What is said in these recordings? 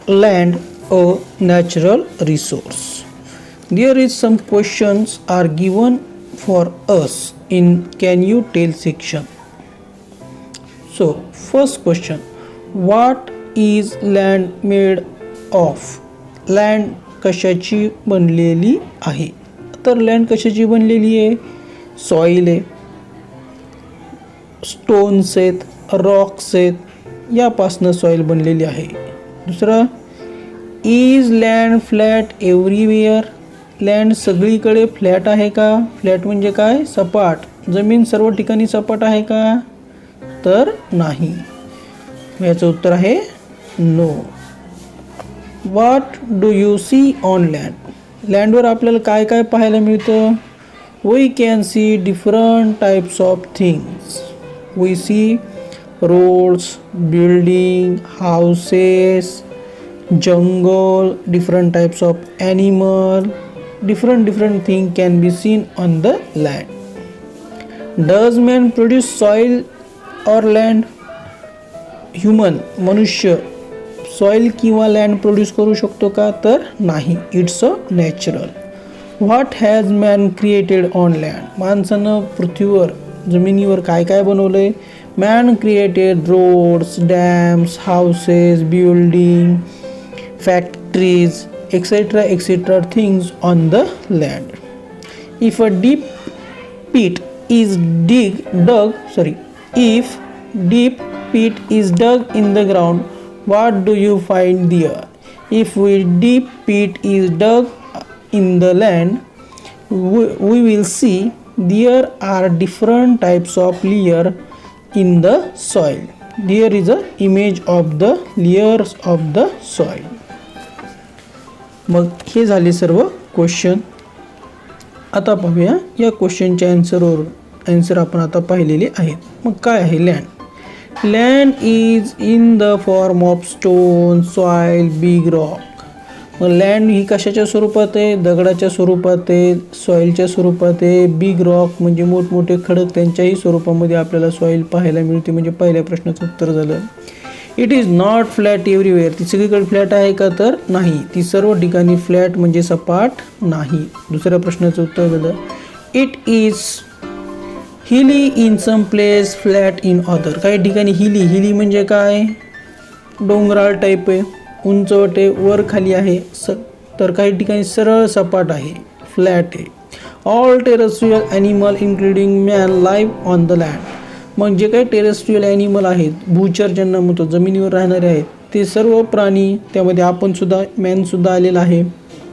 land a natural resource? There is some questions are given for us in can you tell section. So first question, what is land made of? Land कशाची बनलेली आहे? तर land कशाची बनलेली आहे? Soil आहे, stones आहेत, Roxx आहेत, यापासनं सॉइल बनलेली आहे. दुसरं, is land flat everywhere? Land सगळीकडे फ्लॅट आहे का? फ्लॅट म्हणजे काय? सपाट. जमीन सर्व ठिकाणी सपाट आहे का? तर नाही. याचं उत्तर आहे no. What do you see on land? लँडवर आपल्याला काय काय पाहायला मिळतं? We can see different types of things. We see roads, building, houses, jungle, different types of animal, different thing can be seen on the land. Does man produce soil or land? Human, मनुष्य soil किंवा land produce करू शकतो का? तर नाही. It's a natural. What has man created on land? माणसानं पृथ्वीवर, जमिनीवर काय काय बनवलंय? Man created roads, dams, houses, building, factories, etc. things on the land. If a deep pit is dug in the ground, what do you find there? If a deep pit is dug in the land, we will see there are different types of layer in the soil. There is a image of the layers of the soil. मग हे झाले सर्व question. आता पाहूया या क्वेश्चनच्या answer आपण आता पाहिलेले आहेत. मग काय आहे land? Land is in the form of stone, soil, big rock. मग लँड ही कशाच्या स्वरूपात आहे? दगडाच्या स्वरूपात आहे, सॉइलच्या स्वरूपात आहे, बिग रॉक म्हणजे मोठमोठे खडक, त्यांच्याही स्वरूपामध्ये आपल्याला सॉइल पाहायला मिळते. म्हणजे पहिल्या प्रश्नाचं उत्तर झालं. It is not flat everywhere. ती सगळीकडे फ्लॅट आहे का? तर नाही. ती सर्व ठिकाणी फ्लॅट म्हणजे सपाट नाही. दुसऱ्या प्रश्नाचं उत्तर झालं. It is hilly in some place, flat in other. काही ठिकाणी हिली म्हणजे काय? डोंगराळ टाईप आहे, उंचवट आहे, वर खाली आहे. तर काही ठिकाणी सरळ सपाट आहे, फ्लॅट आहे. All terrestrial animal including man live on the land. मग जे काही टेरेस्ट्रियल ॲनिमल आहेत, भूचर ज्यांना म्हणतो, जमिनीवर राहणारे आहेत, ते सर्व प्राणी, त्यामध्ये आपणसुद्धा, मॅनसुद्धा आलेला आहे,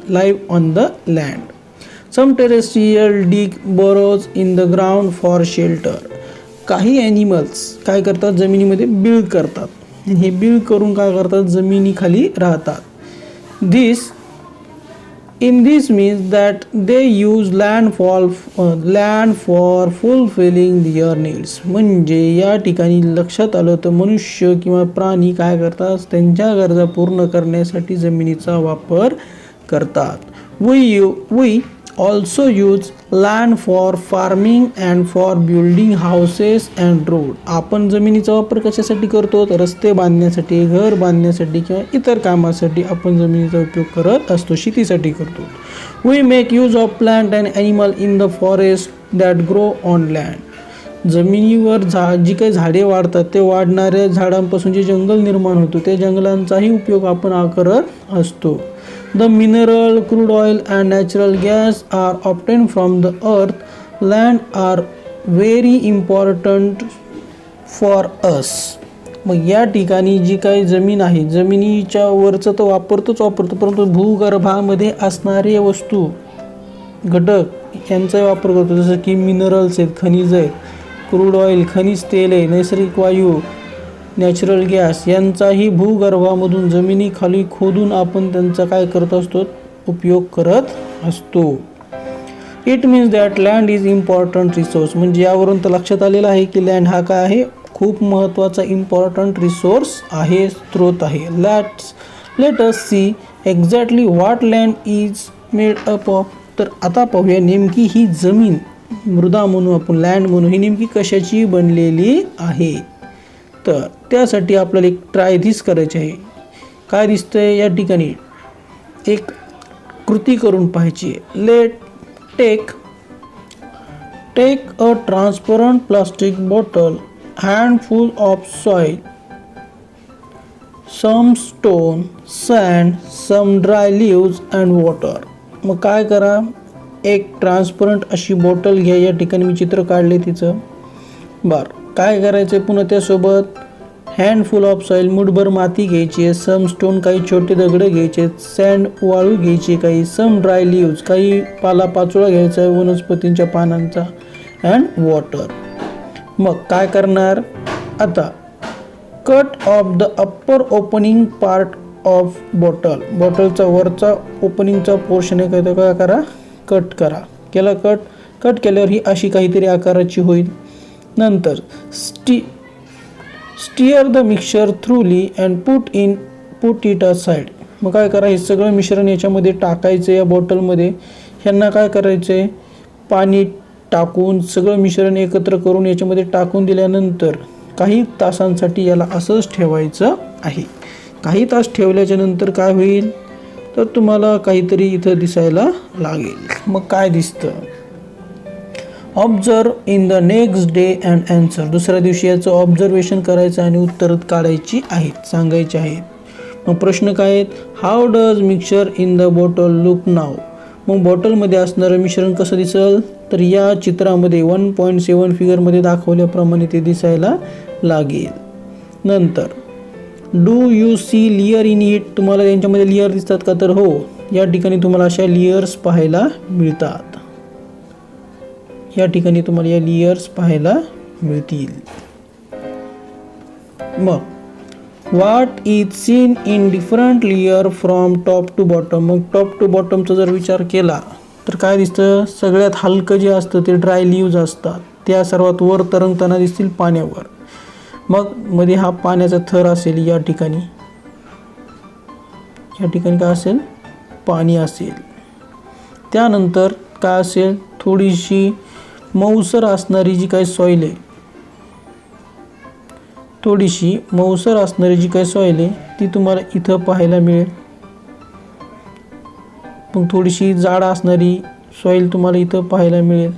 live on the land. Some terrestrial dig burrows in the ground for shelter. काही ॲनिमल्स काय करतात? जमिनीमध्ये बिल्ड करतात. हे बिल्ड करून काय करतात? जमिनीखाली राहतात. This means that they use land for fulfilling their needs. म्हणजे या ठिकाणी लक्षात आलं तर मनुष्य किंवा प्राणी काय करतात? त्यांच्या गरजा पूर्ण करण्यासाठी जमिनीचा वापर करतात. We also use land for farming and for building houses and road. आपण जमिनीचा वापर कशासाठी करतो? तर रस्ते बांधण्यासाठी, घर बांधण्यासाठी किंवा इतर कामासाठी आपण जमिनीचा उपयोग करत असतो, शेतीसाठी करतो. We make use of plant and animal in the forest that grow on land. जमिनीवर जी काही झाडे वाढतात, ते वाढणाऱ्या झाडांपासून जे जंगल निर्माण होतो, त्या जंगलांचाही उपयोग आपण करत असतो. The mineral, crude oil and natural gas are obtained from the earth. Land are very important for us. मग या ठिकाणी जी काही जमीन आहे, जमिनीच्या वरचं तर वापरतो, परंतु भूगर्भामध्ये असणारे वस्तू, घटक यांचा वापर करतो. जसं की मिनरल्स आहेत, खनिज आहेत, क्रूड ऑइल खनिज तेल आहे, नैसर्गिक वायू, नॅचरल गॅस यांचाही भूगर्भामधून जमिनीखाली खोदून आपण त्यांचा काय करत असतो? उपयोग करत असतो. It means that land is important resource. म्हणजे यावरून तर लक्षात आलेलं आहे की लँड हा काय आहे? खूप महत्त्वाचा इम्पॉर्टंट रिसोर्स आहे, स्रोत आहे. Let us see exactly what land is made up of. तर आता पाहूया नेमकी ही जमीन, मृदा म्हणू आपण, लँड म्हणू, ही नेमकी कशाची बनलेली आहे. तर त्यासाठी आपल्याला एक ट्राय धिस करायची आहे काय दिसतंय या ठिकाणी एक कृती करून पाहायची आहे. Take a transparent plastic bottle, handful of soil, some stone, sand, some dry leaves and water. मग काय करा, एक ट्रान्सपरंट अशी बॉटल घ्या. या ठिकाणी मी चित्र काढले तिचं. बरं, काय करायचं आहे पुन्हा त्यासोबत हँडफुल ऑफ सॉइल, मुठभर माती घ्यायची आहे. सम स्टोन, काही छोटे दगड घ्यायचे. सँड, वाळू घ्यायची काही. सम ड्राय लिव्स, काही पालापाचोळा घ्यायचा आहे वनस्पतींच्या पानांचा. And water. मग काय करणार आता, cut off the upper opening part of bottle. बॉटलचा वरचा ओपनिंगचा पोर्शन आहे का, काय करा, कट करा. केला कट केल्यावर ही अशी काहीतरी आकाराची होईल. नंतर stir the mixture thoroughly and put it aside. मग काय करा, हे सगळं मिश्रण याच्यामध्ये टाकायचं या बॉटलमध्ये. ह्यांना काय करायचं आहे, पाणी टाकून सगळं मिश्रण एकत्र करून याच्यामध्ये टाकून दिल्यानंतर काही तासांसाठी याला असंच ठेवायचं आहे. काही तास ठेवल्याच्या नंतर काय होईल, तर तुम्हाला काहीतरी इथं दिसायला लागेल. मग काय दिसतं, observe in the next day and answer. दुसऱ्या दिवशी याचं ऑब्झर्वेशन करायचं आणि उत्तर काढायची आहेत, सांगायची आहेत. मग प्रश्न काय आहेत, how does mixture in the bottle look now. मग बॉटलमध्ये असणारं मिश्रण कसं दिसेल, तर या चित्रामध्ये 1.7 फिगरमध्ये दाखवल्याप्रमाणे ते दिसायला लागेल. नंतर do you see layer in it. तुम्हाला त्यांच्यामध्ये लेयर दिसतात का, तर हो, या ठिकाणी तुम्हाला अशा लेयर्स पाहायला मिळतात. या ठिकाणी तुम्हाला या लेयर्स पाहायला मिळतील. मग what is seen in different layer from top to bottom. मग टॉप टू बॉटमचा जर विचार केला तर काय दिसतं, सगळ्यात हलकं जे असतं ते ड्राय लिव्ज असतात. त्या सर्वात वर तरंगताना दिसतील पाण्यावर. मग मध्ये हा पाण्याचा थर असेल. या ठिकाणी काय असेल, पाणी असेल. त्यानंतर काय असेल, थोडीशी मऊसर असणारी जी काही सॉईल आहे, ती तुम्हाला इथं पाहायला मिळेल. मग थोडीशी जाड असणारी सॉईल तुम्हाला इथं पाहायला मिळेल.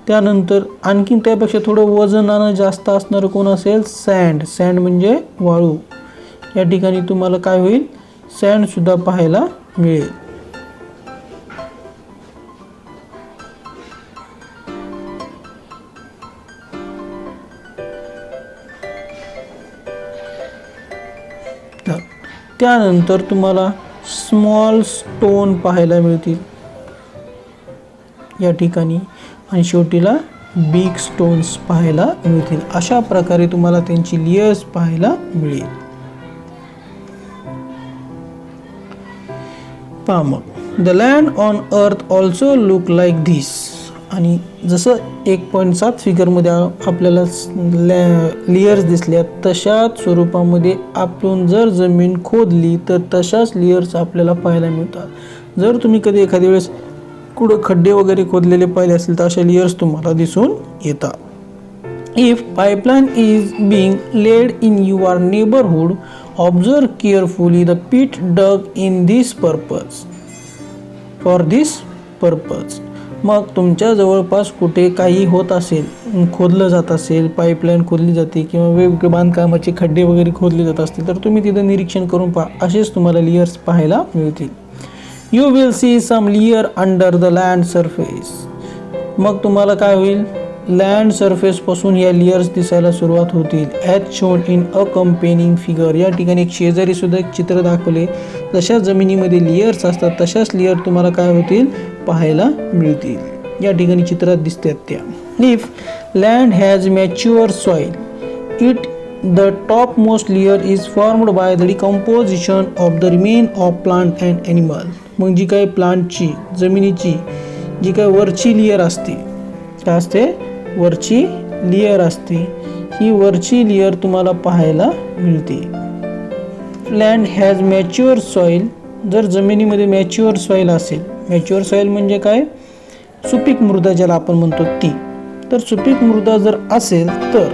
त्यानंतर आणखीन त्यापेक्षा थोडं वजनानं जास्त असणारं कोण असेल, सँड म्हणजे वाळू. या ठिकाणी तुम्हाला काय होईल, सँडसुद्धा पाहायला मिळेल. त्यानंतर तुम्हाला स्मॉल स्टोन पाहायला मिळतील या ठिकाणी, आणि शेवटीला बिग स्टोन्स पाहायला मिळतील. अशा प्रकारे तुम्हाला त्यांची लेयर्स पाहायला मिळेल. पहा मग, the land on earth also look like this. आणि जसं 1.7 फिगरमध्ये आपल्याला लेयर्स दिसल्या, तशाच स्वरूपामध्ये आपण जर जमीन खोदली तर तशाच लेयर्स आपल्याला पाहायला मिळतात. जर तुम्ही कधी एखाद्या वेळेस कुठं खड्डे वगैरे खोदलेले पाहिले असतील तर अशा लेयर्स तुम्हाला दिसून येतात. If pipeline is being laid in your neighbourhood, observe carefully the pit dug in this purpose, for this purpose. मग तुमच्या जवळपास कुठे काही होत असेल, खोदलं जात असेल, पाईपलाईन खोदली जाते किंवा वेगवेगळे बांधकामाचे खड्डे वगैरे खोदले जात असतील तर तुम्ही तिथं निरीक्षण करून पहा. असेच तुम्हाला लेयर्स पाहायला मिळतील. You will see some layer under the land surface. मग तुम्हाला काय होईल, लँड सरफेसपासून या लेयर्स दिसायला सुरुवात होतील. As shown in accompanying figure. या ठिकाणी एक शेजारी सुद्धा एक चित्र दाखवले. जशा जमिनीमध्ये लेयर्स असतात तशाच लेयर तुम्हाला काय होतील, पाहायला मिळतील. या ठिकाणी चित्रात दिसतात त्या. If land has mature soil, it the top most layer is formed by the decomposition of the remain of plant and animal. मग जी काही प्लांटची, जमिनीची जी काही वरची लेयर असते, काय असते, वरची लेयर असते, ही वरची लेयर तुम्हाला पाहायला मिळते. Land has mature soil. जर जमिनीमध्ये मॅच्युअर सॉइल असेल, मॅच्युअर सॉइल म्हणजे काय, सुपीक मृदा ज्याला आपण म्हणतो ती. तर सुपीक मृदा जर असेल तर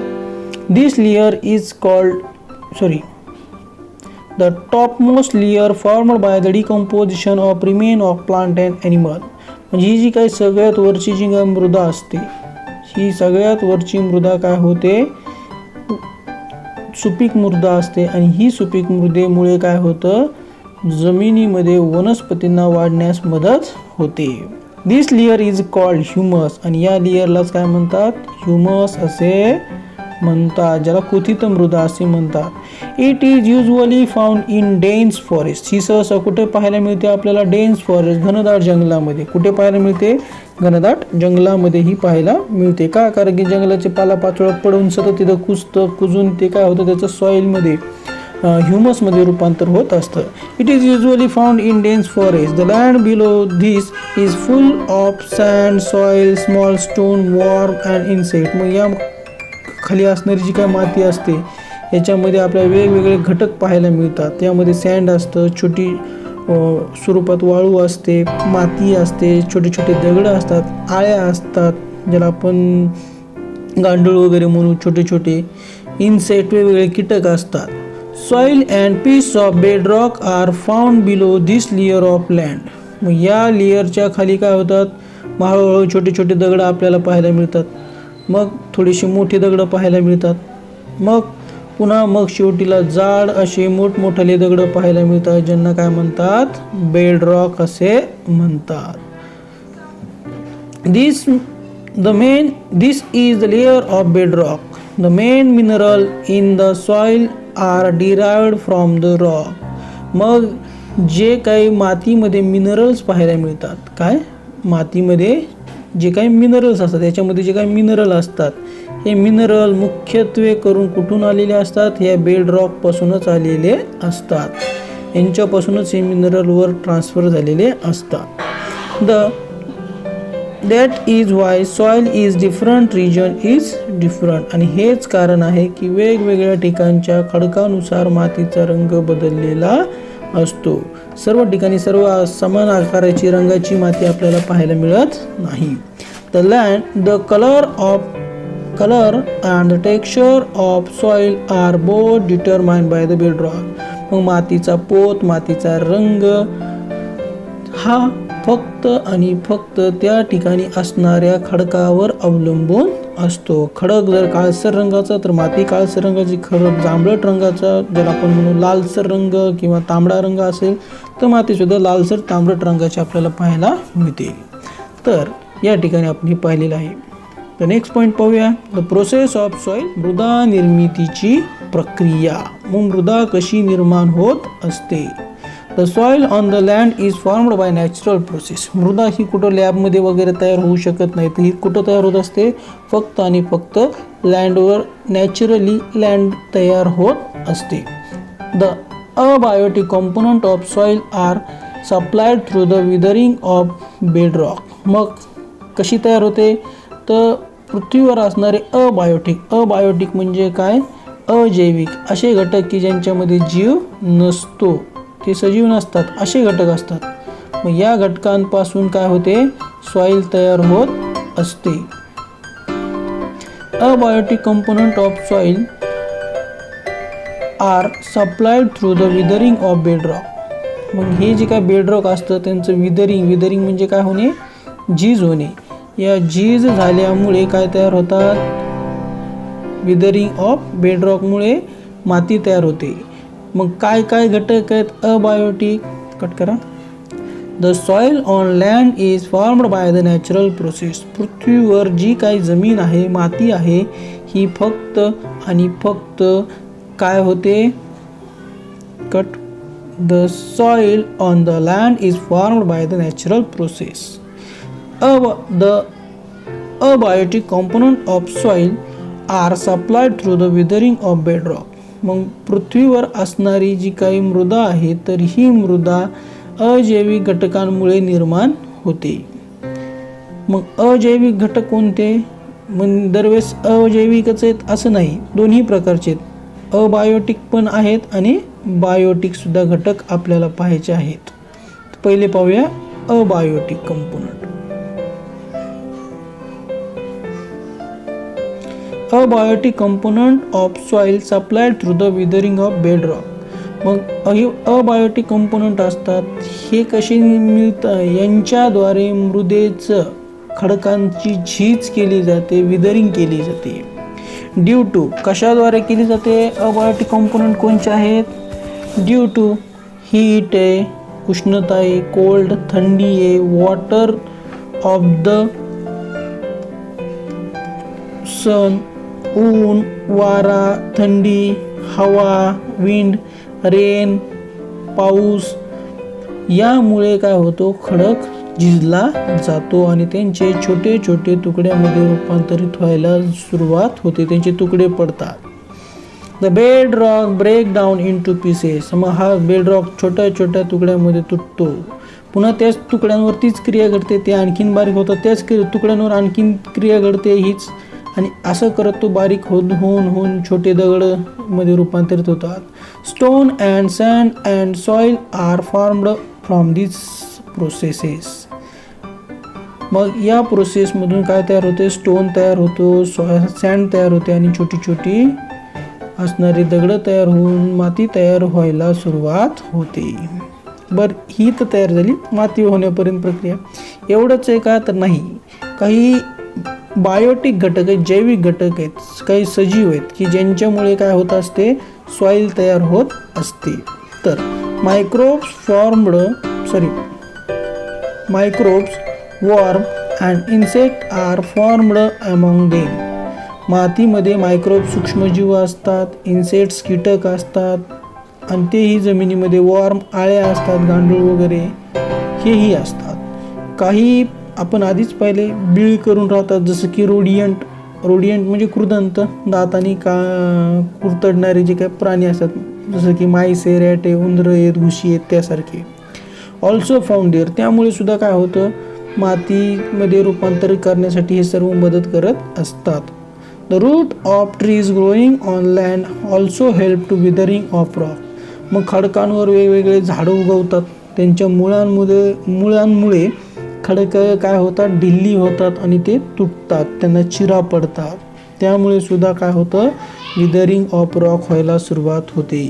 this layer is called, the topmost layer formed by the decomposition of remain of plant and animal. म्हणजे ही जी काही सगळ्यात वरची जी काही मृदा असते, ही सगळ्यात वरची मृदा काय होते, सुपीक मृदा असते. आणि ही सुपीक मृदेमुळे काय होतं, जमिनीमध्ये वनस्पतींना वाढण्यास मदत होते. दिस लेयर इज कॉल्ड ह्युमस. आणि या लेयरलाच काय म्हणतात, ह्युमस असे म्हणतात, ज्याला कुथित मृदा असे म्हणतात. It is usually found in dense forest. ही सहसा कुठे पाहायला मिळते आपल्याला, डेन्स फॉरेस्ट, घनदाट जंगलामध्ये. कुठे पाहायला मिळते, घनदाट जंगलामध्ये ही पाहायला मिळते. का, कारण की जंगलाचे पालापाचोळं पडून सतत तिथं कुजून ते काय होतं, त्याचं सॉईलमध्ये ह्युमसमध्ये रूपांतर होत असतं. It is usually found in dense forest. The land below this is full of sand, soil, small stone, worm and insect. मग या खाली असणारी जी काय माती असते याच्यामध्ये आपल्याला वेगवेगळे घटक पाहायला मिळतात. त्यामध्ये सँड असतं, छोटी स्वरूपात वाळू असते, माती असते, छोटे छोटे दगड असतात, आळ्या असतात, ज्याला आपण गांडूळ वगैरे म्हणून, छोटे छोटे इन्सेक्ट, वेगवेगळे कीटक असतात. Soil and piece of bedrock are found below this layer of land. मग या लेयरच्या खाली काय होतात, हळूहळू छोटे छोटे दगड आपल्याला पाहायला मिळतात. मग थोडीशी मोठी दगडं पाहायला मिळतात. मग शेवटीला जाड असे मोठमोठाले दगड पाहायला मिळतात, ज्यांना काय म्हणतात, बेडरॉक असे म्हणतात. This is the layer of bedrock. The main mineral in the soil are derived from the rock. मग जे काही मातीमध्ये मिनरल्स पाहायला मिळतात, काय, मातीमध्ये जे काही मिनरल्स असतात, याच्यामध्ये जे काही मिनरल असतात, हे मिनरल मुख्यत्वे करून कुठून आलेले असतात, ह्या बेडरॉकपासूनच आलेले असतात. यांच्यापासूनच हे मिनरलवर ट्रान्सफर झालेले असतात. That is why soil is different, region is different. आणि हेच कारण आहे की वेगवेगळ्या ठिकाणच्या खडकानुसार मातीचा रंग बदललेला असतो. सर्व ठिकाणी सर्व समान आकाराची रंगाची माती आपल्याला पाहायला मिळत नाही. The colour and the texture of soil are both determined by the bedrock. मग मातीचा पोत, मातीचा रंग हा फक्त आणि फक्त त्या ठिकाणी असणाऱ्या खडकावर अवलंबून असतो. खडक जर काळसर रंगाचा तर माती काळसर रंगाची, खडक जांभळट रंगाचा, ज्याला आपण म्हणू लालसर रंग किंवा तांबडा रंग असेल तर मातीसुद्धा लालसर तांबडट रंगाची आपल्याला पाहायला मिळते. तर या ठिकाणी आपण हे पाहिलेलं आहे. तर नेक्स्ट पॉईंट पाहूया, द प्रोसेस ऑफ सॉईल. मृदा निर्मितीची प्रक्रिया. मग मृदा कशी निर्माण होत असते. The soil on the land is formed by natural process. मृदा ही कुठं लॅबमध्ये वगैरे तयार होऊ शकत नाही, तर ही कुठं तयार होत असते, फक्त आणि फक्त लँडवर नॅचरली लँड तयार होत असते. The abiotic component of soil are supplied through the weathering of bedrock. मग कशी तयार होते, तर पृथ्वीवर असणारे अबायोटिक म्हणजे काय, अजैविक असे घटक की ज्यांच्यामध्ये जीव नसतो, ते सजीव नसतात, असे घटक असतात. मग या घटकांपासून काय होते, सॉईल तयार होत असते. Abiotic component of soil are supplied through the weathering of bedrock. मग हे जे काय बेडरॉक असतं त्यांचं विदरिंग म्हणजे काय होणे, झीज होणे. या झीज झाल्यामुळे काय तयार होतात, विदरिंग ऑफ बेडरॉकमुळे माती तयार होते. मग काय काय घटक आहेत अबायोटिक, कट करा. The soil on land is formed by the natural process. पृथ्वीवर जी काही जमीन आहे, माती आहे, ही फक्त आणि फक्त काय होते, cut. The soil on the land is formed by the natural process. The abiotic component of soil are supplied through the withering of bedrock. मग पृथ्वीवर असणारी जी काही मृदा आहे तर ही मृदा अजैविक घटकांमुळे निर्माण होते. मग अजैविक घटक कोणते, मग दरवेळेस अजैविकच आहेत असं नाही, दोन्ही प्रकारचे आहेत. अबायोटिक पण आहेत आणि बायोटिक सुद्धा घटक आपल्याला पाहायचे आहेत. पहिले पाहूया abiotic component. Abiotic component of soil supplied through the withering of bedrock. मग अबायोटिक कंपोनंट असतात, हे कसे मिळतात? यांच्याद्वारे मृदेचं खडकांची झीज केली जाते, विदरिंग केली जाते. ड्यू टू कशाद्वारे केली जाते? अबायोटिक कंपोनंट कोणते आहेत? ड्यू टू हीट आहे, उष्णता आहे, कोल्ड थंडी आहे, वॉटर ऑफ द सन ऊन, वारा थंडी, हवा विंड, रेन पाऊस, यामुळे काय होतो? खडक झिजला जातो आणि त्यांचे छोटे छोटे तुकड्यामध्ये रूपांतरित व्हायला सुरुवात होते, त्यांचे तुकडे पडतात. The bedrock break down into pieces. मग हा बेड रॉक छोट्या छोट्या तुकड्यामध्ये तुटतो, पुन्हा त्याच तुकड्यांवर तीच क्रिया घडते, ते आणखीन बारीक होतात, त्याच तुकड्यांवर आणखीन क्रिया घडते हीच, आणि असं करत तो बारीक होऊन छोटे दगड मध्ये रूपांतरित होतात. Stone and sand and soil are formed from this processes. मग या प्रोसेसमधून काय तयार होते? स्टोन तयार होतो, सँड तयार होते आणि छोटी छोटी असणारी दगड तयार होऊन माती तयार व्हायला सुरुवात होते. बरं, ही तर तयार झाली माती होण्यापर्यंत प्रक्रिया. एवढंच आहे का? तर नाही. काही बायोटिक घटक आहेत, जैविक घटक आहेत, काही सजीव आहेत की ज्यांच्यामुळे काय होत असते? सॉईल तयार होत असते. तर microbes worm and insect are formed among them. मातीमध्ये मायक्रोब सूक्ष्मजीव असतात, इन्सेक्ट्स कीटक असतात आणि तेही जमिनीमध्ये वॉर्म आळ्या असतात, गांडूळ वगैरे हेही असतात. काही आपण आधीच पाहिले बीळ करून राहतात, जसं की रोडियंट म्हणजे कृदंत, दातांनी कुरतडणारे जे काही प्राणी असतात, जसं की माईस आहे, रॅट आहे, उंदरं आहेत, घुशी आहेत, त्यासारखे. Also found here. त्यामुळे सुद्धा काय होतं? मातीमध्ये रूपांतरित करण्यासाठी हे सर्व मदत करत असतात. The root of trees growing on land also help to weathering of rock. मग खडकांवर वेगवेगळे झाडं उगवतात, त्यांच्या मुळांमुळे खडक काय होतात? ढिल्ली होतात आणि ते तुटतात, त्यांना चिरा पडतात. त्यामुळे सुद्धा काय होतं? विदरिंग ऑफ रॉक व्हायला सुरुवात होते.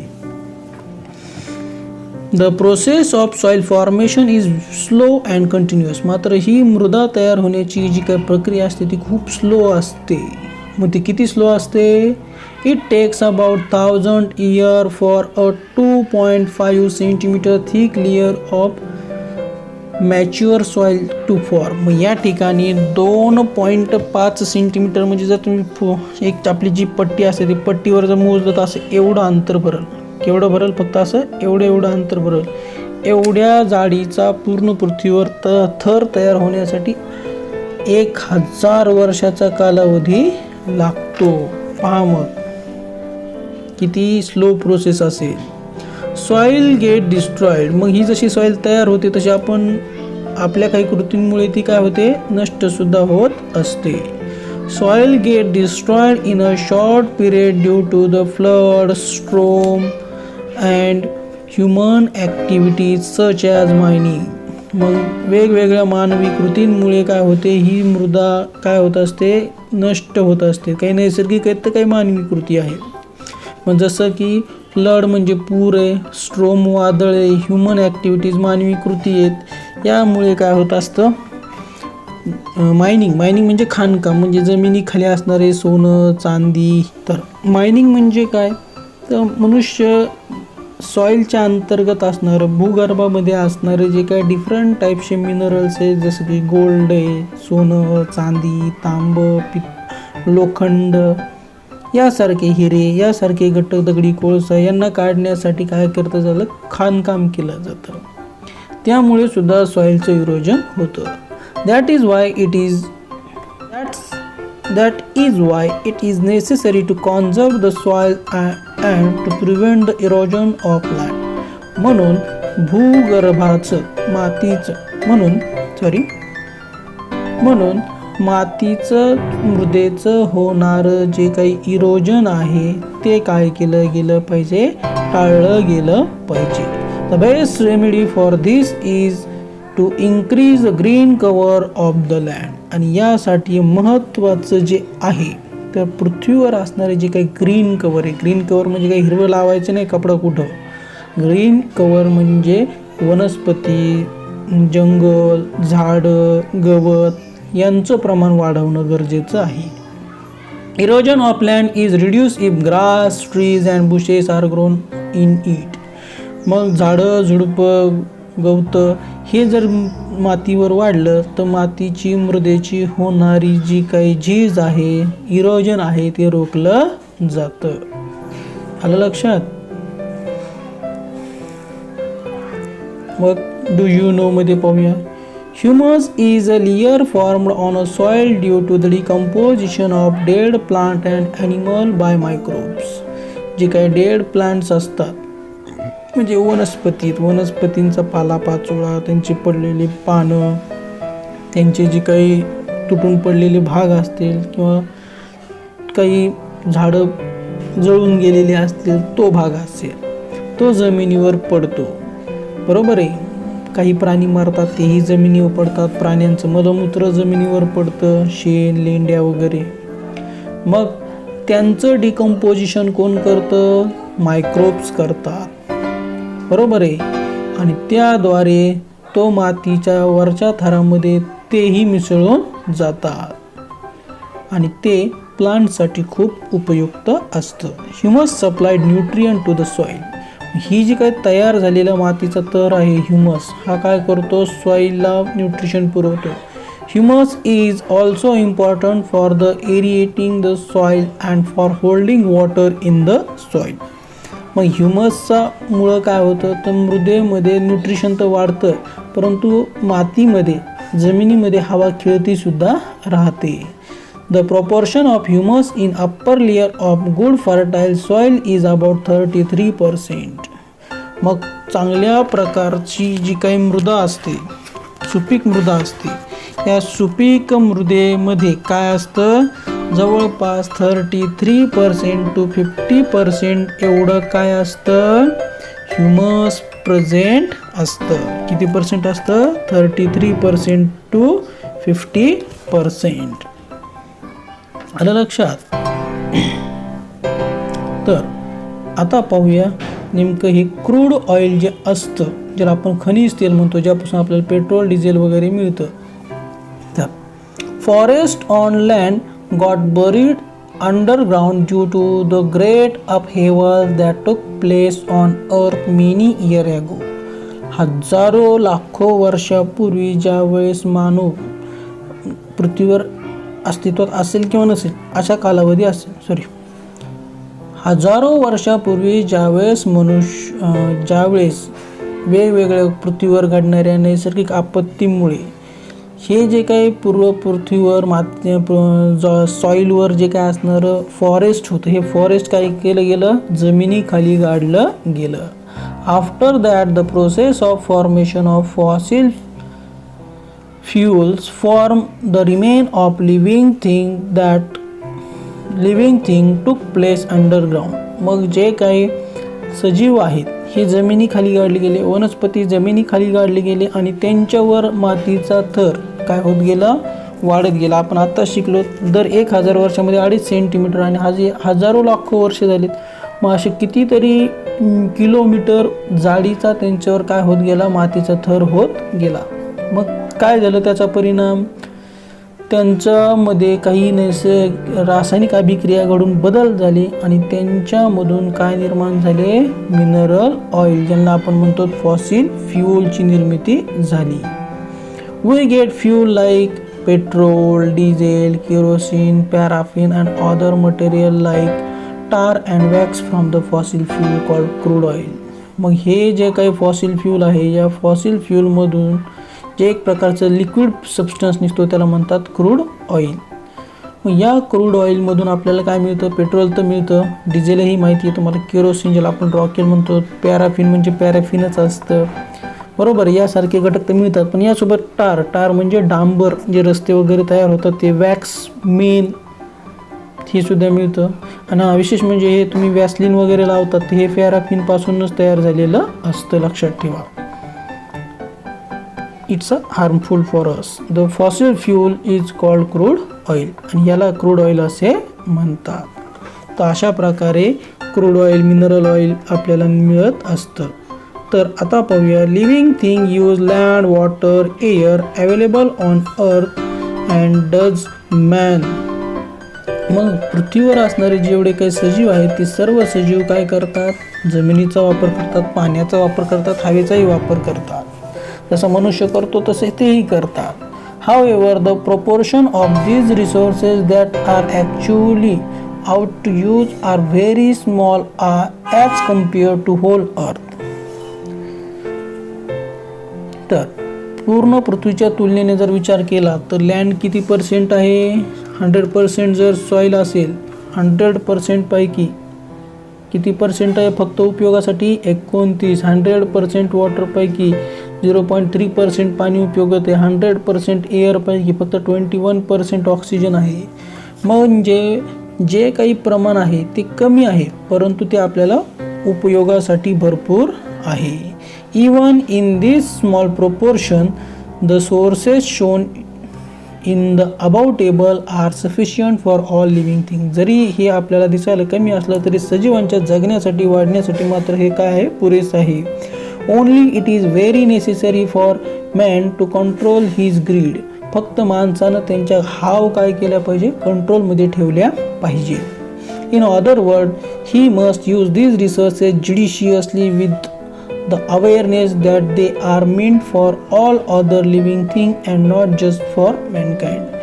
The process of soil formation is slow and continuous. मात्र ही मृदा तयार होण्याची जी काही प्रक्रिया असते ती खूप स्लो असते. मग ती किती स्लो असते? It takes about 1000 year for a 2.5 centimetre thick layer of mature soil to form. मग या ठिकाणी 2.5 सेंटीमीटर म्हणजे जर तुम्ही एक आपली जी पट्टी असते ती पट्टीवर जर मोजलं तर असं एवढं अंतर भरल. केवढं भरल? फक्त असं एवढं अंतर भरल. एवढ्या जाडीचा पूर्ण पृथ्वीवर थर तयार होण्यासाठी 1000 वर्षाचा कालावधी लागतो. पहा मग किती स्लो प्रोसेस असेल. Soil get destroyed. मग ही जशी सॉईल तयार होते तशी आपल्या काही कृतींमुळे ती काय होते? नष्ट सुद्धा होत असते. Soil get destroyed in a short period due to the flood, storm and human activities such as mining. मग वेगवेगळ्या मानवी कृतींमुळे काय होते? ही मृदा काय होत असते? नष्ट होत असते. काही नैसर्गिक आहेत तर काही मानवी कृती आहेत. मग जसं की फ्लड म्हणजे पूर आहे, स्ट्रोम वादळ आहे, ह्युमन ॲक्टिव्हिटीज मानवी कृती आहेत. यामुळे काय होत असतं? मायनिंग म्हणजे खाणकाम, म्हणजे जमिनीखाली असणारे सोनं चांदी. तर मायनिंग म्हणजे काय? तर मनुष्य सॉईलच्या अंतर्गत असणारं भूगर्भामध्ये असणारे जे काही डिफरंट टाईपचे मिनरल्स आहेत, जसं की गोल्ड आहे, सोनं चांदी, तांब, लोखंड यासारखे, हिरे यासारखे घटक, दगडी कोळसा यांना काढण्यासाठी काय करतं झालं? खाणकाम केलं जातं. त्यामुळे सुद्धा सॉईलचं इरोजन होतं. That is why it is necessary to conserve the soil and to prevent the erosion of land. म्हणून मातीचं मृदेचं होणारं जे काही इरोजन आहे ते काय केलं गेलं पाहिजे? टाळलं गेलं पाहिजे. The best remedy for this is to increase the green cover of the land. आणि यासाठी महत्त्वाचं जे आहे तर पृथ्वीवर असणारे जे काही ग्रीन कव्हर आहे, ग्रीन कव्हर म्हणजे काही हिरवं लावायचं नाही कपडा कुठं, ग्रीन कव्हर म्हणजे वनस्पती, जंगल, झाडं, गवत यांचं प्रमाण वाढवणं गरजेचं आहे. Erosion of land is reduce if grass, trees and bushes are grown in it. मग झाडं, झुडपं, गवतं हे जर मातीवर वाढलं तर मातीची, मृदेची होणारी जी काही झीज आहे, इरोजन आहे, ते रोखलं जातं. आलं लक्षात? मग डू यू नो मध्ये पाहूया. Humus is a layer formed on a soil due to the decomposition of dead plant and animal by microbes. जे काही डेड प्लांट्स असतात म्हणजे वनस्पतींचा पालापाचोळा, त्यांची पडलेली पानं, त्यांचे जे काही तुटून पडलेले भाग असतील किंवा काही झाडं जळून गेलेले असतील, तो भाग असेल, तो जमिनीवर पडतो. बरोबर आहे. काही प्राणी मरतात, तेही जमिनीवर पडतात. प्राण्यांचं मलमूत्र जमिनीवर पडतं, शेण, लेंड्या वगैरे. मग त्यांचं डिकम्पोजिशन कोण करतं? मायक्रोब्स करतात. बरोबर आहे. आणि त्याद्वारे तो मातीच्या वरच्या थरामध्ये तेही मिसळून जातात आणि ते प्लांटसाठी खूप उपयुक्त असतं. Humus supplied nutrient to the soil. ही जी काही तयार झालेला मातीचा थर आहे ह्युमस, हा काय करतो? सॉइलला न्यूट्रिशन पुरवतो. Humus is also important for the aerating the soil and for holding water in the soil. मग ह्युमसचा मुळं काय होतं तर मृदेमध्ये न्यूट्रिशन तर वाढतं, परंतु मातीमध्ये, जमिनीमध्ये हवा खेळती सुद्धा राहते. The proportion of humus in upper layer of good fertile soil is about 33%. मग चांगल्या प्रकारची जी काही मृदा असते, सुपीक मृदा असते, या सुपीक मृदेमध्ये काय असतं? जवळपास 33% to 50% एवढं काय असतं? ह्युमस प्रेझेंट असतं. किती पर्सेंट असतं? 33% to 50%. आलं लक्षात? तर आता पाहूया नेमकं हे क्रूड ऑइल जे असतं, ज्याला आपण खनिज तेल म्हणतो, ज्यापासून आपल्याला पेट्रोल, डिझेल वगैरे मिळतं. तर forest on land got buried underground due to the great upheavals that took place on earth many years ago. हजारो लाखो वर्षापूर्वी ज्या वेळेस मानव पृथ्वीवर अस्तित्वात असेल किंवा नसेल अशा कालावधी असेल, हजारो वर्षापूर्वी ज्यावेळेस ज्यावेळेस वेगवेगळ्या पृथ्वीवर घडणाऱ्या नैसर्गिक आपत्तीमुळे हे जे काही पूर्व पृथ्वीवर सॉईलवर जे काय असणारं फॉरेस्ट होतं, हे फॉरेस्ट काय केलं गेलं? जमिनीखाली गाडलं गेलं. After that the process of formation of fossil fuels form the remain of living thing टूक प्लेस अंडरग्राउंड. मग जे काही सजीव आहेत हे जमिनीखाली गाडले गेले, वनस्पती जमिनीखाली गाडले गेले आणि त्यांच्यावर मातीचा थर काय होत गेला? वाढत गेला. आपण आता शिकलो दर 1000 वर्षामध्ये 2.5 सेंटीमीटर आणि आज हजारो लाखो वर्ष झालीत. मग असे कितीतरी किलोमीटर जाडीचा त्यांच्यावर काय होत गेला? मातीचा थर होत गेला. मग काय झालं त्याचा परिणाम? त्यांच्यामध्ये काही रासायनिक अभिक्रिया घडून बदल झाले आणि त्यांच्यामधून काय निर्माण झाले? मिनरल ऑइल, ज्यांना आपण म्हणतो फॉसिल फ्यूलची निर्मिती झाली. We get fuel like petrol, diesel, kerosene, paraffin and other material like tar and wax from the fossil fuel called crude oil. मग हे जे काही फॉसिल फ्यूल आहे, या फॉसिल फ्यूलमधून जे एक प्रकारचं लिक्विड सबस्टन्स निघतो त्याला म्हणतात क्रूड ऑइल. मग या क्रूड ऑइलमधून आपल्याला काय मिळतं? पेट्रोल तर मिळतं, डिझेलही माहिती आहे तुम्हाला, केरोसिन ज्याला आपण रॉकेल म्हणतो, पॅराफिन म्हणजे पॅराफिनच असतं. बरोबर, यासारखे घटक तर मिळतात. पण यासोबत टार म्हणजे डांबर, जे रस्ते वगैरे तयार होतात ते, वॅक्स मेन हे सुद्धा मिळतं. आणि विशेष म्हणजे हे तुम्ही वॅसलिन वगैरे लावतात हे पॅराफिन पासूनच तयार झालेलं असतं, लक्षात ठेवा. It's a harmful for us. The fossil fuel is called crude oil आणि याला क्रूड ऑइल असे म्हणतात. तर अशा प्रकारे क्रूड ऑइल, मिनरल ऑइल आपल्याला मिळत असतं. तर आता पाहूया living thing use land water air available on earth and does man. मग पृथ्वीवर असणारे जेवढे काही सजीव आहेत ते सर्व सजीव काय करतात, जमिनीचा वापर करतात, पाण्याचा वापर करतात, हवेचाही वापर करतात. जसं मनुष्य करतो तसे तेही करतात. However, the proportion of these resources that are actually out to use are very small as compared to whole earth. तर पूर्ण पृथ्वीच्या तुलनेने जर विचार केला तर लँड किती पर्सेंट आहे, 100% जर सॉईल असेल 100% पैकी किती पर्सेंट आहे फक्त उपयोगासाठी 29. 100% वॉटरपैकी 0.3% पाणी उपयोगात आहे. 100% एअरपैकी फक्त 21% ऑक्सिजन आहे. म्हणजे जे काही प्रमाण आहे ते कमी आहे परंतु ते आपल्याला उपयोगासाठी भरपूर आहे. Even in this small proportion the sources shown in the above table are sufficient for all living thing. जरी हे आपल्याला दिसायला कमी असलं तरी सजीवांच्या जगण्यासाठी वाढण्यासाठी मात्र हे काय आहे, पुरेस आहे. Only it is very necessary for man to control his greed. फक्त माणसानं त्यांच्या हाव काय केल्या पाहिजे, कंट्रोलमध्ये ठेवल्या पाहिजे. In other word he must use these resources judiciously with the awareness that they are meant for all other living things and not just for mankind.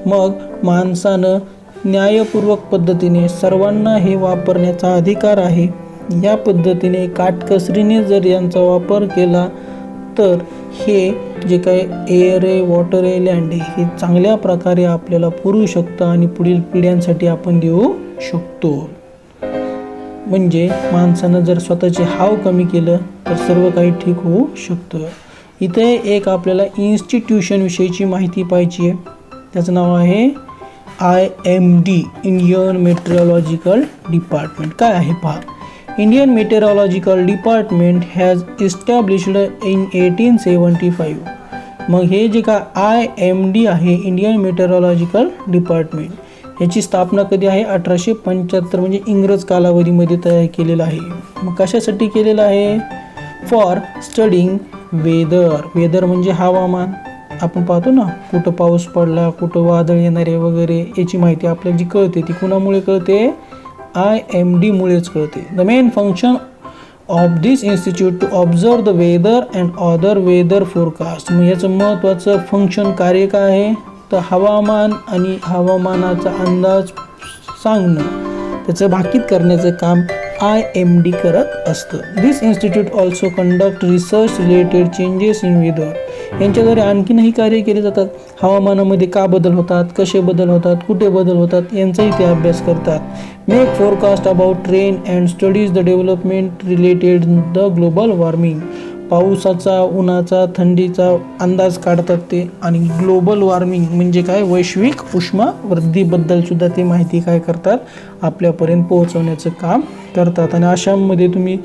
मग माणसानं न्यायपूर्वक पद्धतीने सर्वांना हे वापरण्याचा अधिकार आहे. या पद्धतीने काटकसरीने जर यांचा वापर केला तर हे जे काही एअर आहे, वॉटर आहे, लँड आहे हे चांगल्या प्रकारे आपल्याला पुरू शकतं आणि पुढील पिढ्यांसाठी आपण देऊ शकतो. म्हणजे माणसानं जर स्वतःचे हाव कमी केलं तर सर्व काही ठीक होऊ शकतं. इथे एक आपल्याला इन्स्टिट्यूशन विषयीची माहिती पाहिजे आहे. त्याचं नाव आहे IMD, इंडियन मेट्रोलॉजिकल डिपार्टमेंट. काय आहे पहा. Indian meteorological department has established in 1875. मग हे जे का IMD आहे, इंडियन मेट्रोलॉजिकल डिपार्टमेंट, याची स्थापना कधी आहे, 1875 म्हणजे इंग्रज कालावधीमध्ये तयार केलेलं आहे. मग कशासाठी केलेलं आहे, फॉर स्टडिंग वेदर. वेदर म्हणजे हवामान. आपण पाहतो ना कुठं पाऊस पडला, कुठं वादळ येणारे वगैरे याची माहिती आपल्याला जी कळते ती कुणामुळे कळते, IMD मुळेच कळते. The main function of this institute to observe the weather and other weather forecast. मग याचं महत्त्वाचं फंक्शन कार्य काय आहे तर हवामान आणि हवामानाचा अंदाज सांगणं, त्याचं भाकीत करण्याचं काम IMD करत असतं. This institute also conduct research related changes in weather. यांच्याद्वारे आणखीनही कार्य केले जातात. हवामानामध्ये का बदल होतात, कसे बदल होतात, कुठे बदल होतात यांचाही ते अभ्यास करतात. Make forecast about rain and studies the development related the global warming. पावसाचा, उन्हाचा, थंडीचा अंदाज काढतात ते. आणि ग्लोबल वॉर्मिंग म्हणजे काय, वैश्विक उष्मावृद्धीबद्दल सुद्धा ते माहिती काय करतात, आपल्यापर्यंत पोहोचवण्याचं काम करतात. आणि आसाममध्ये तुम्ही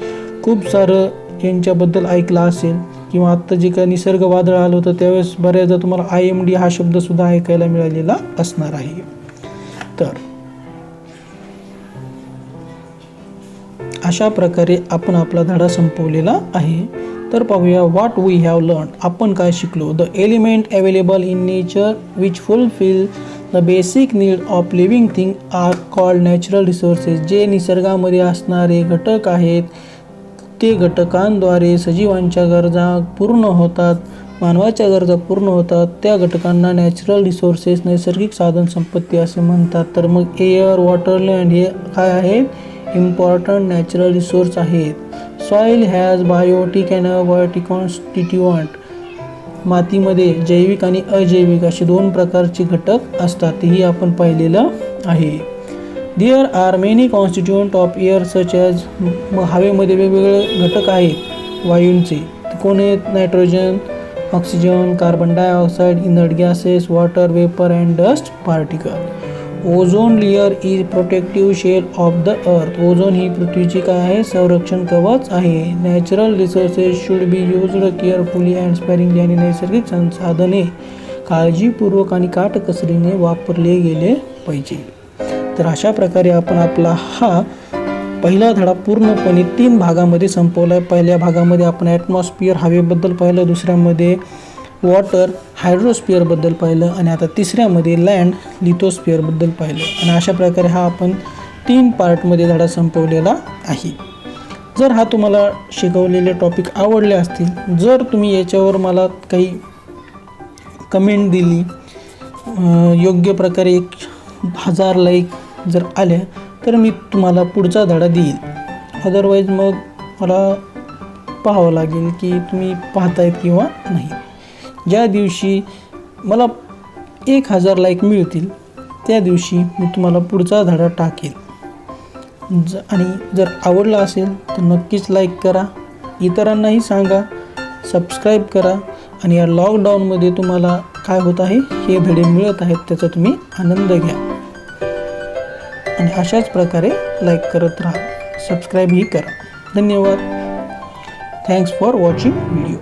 खूप सारं यांच्याबद्दल ऐकलं असेल किंवा आत्ता जे काय निसर्ग वादळ आलं होतं त्यावेळेस बऱ्याचदा तुम्हाला IMD हा शब्दसुद्धा ऐकायला मिळालेला असणार आहे. तर अशा प्रकारे आपण आपला धडा संपवलेला आहे. तर पाहूया व्हॉट वी हॅव लर्न. आपण काय शिकलो. The element available in nature which fulfil the basic need of living thing are called natural resources. जे निसर्गामध्ये असणारे घटक आहेत ते घटकांद्वारे सजीवांच्या गरजा पूर्ण होतात, मानवाच्या गरजा पूर्ण होतात, त्या घटकांना नॅचरल रिसोर्सेस नैसर्गिक साधन संपत्ती असे म्हणतात. तर मग एअर, वॉटर, लँड हे काय आहेत, इम्पॉर्टंट नॅचरल रिसोर्स आहेत. Soil has biotic and abiotic constituent. मातीमध्ये जैविक आणि अजैविक असे दोन प्रकारचे घटक असतात, तेही आपण पाहिलेलं आहे. There are many constituent of air such as. मग हवेमध्ये वेगवेगळे घटक आहेत वायूंचे. कोण आहेत, nitrogen, oxygen, carbon dioxide, inert gases, water vapour and dust particle. Ozone layer is protective shell of the earth. Ozone ही पृथ्वीची काय आहे, संरक्षण कवच आहे. Natural resources should be used carefully and sparingly. आणि नैसर्गिक संसाधने काळजीपूर्वक आणि काटकसरीने वापरले गेले पाहिजे. तर अशा प्रकारे आपण आपला हा पहिला धडा पूर्णपणे 3 भागामध्ये संपवला आहे. पहिल्या भागामध्ये आपण ॲटमॉस्फिअर हवेबद्दल पाहिलं, दुसऱ्यामध्ये वॉटर हायड्रोस्फिअरबद्दल पाहिलं आणि आता तिसऱ्यामध्ये लँड लिथोस्फिअरबद्दल पाहिलं. आणि अशा प्रकारे हा आपण 3 पार्टमध्ये धडा संपवलेला आहे. जर हा तुम्हाला शिकवलेले टॉपिक आवडले असतील, जर तुम्ही याच्यावर मला काही कमेंट दिली, योग्य प्रकारे 1000 लाईक जर आल्या तर मी तुम्हाला पुढचा धडा देईल. अदरवाईज मग मला पाहावं लागेल की तुम्ही पाहतायत किंवा नाही. ज्या दिवशी मला 1000 लाईक मिळतील त्या दिवशी मी तुम्हाला पुढचा धडा टाकेल. आणि जर आवडला असेल तर नक्कीच लाईक करा, इतरांनाही सांगा, सबस्क्राईब करा. आणि या लॉकडाऊनमध्ये तुम्हाला काय होत आहे, हे धडे मिळत आहेत, त्याचा तुम्ही आनंद घ्या. आणि अशाच प्रकारे लाईक करत राहा, सबस्क्राईबही करा. धन्यवाद. Thanks for watching video.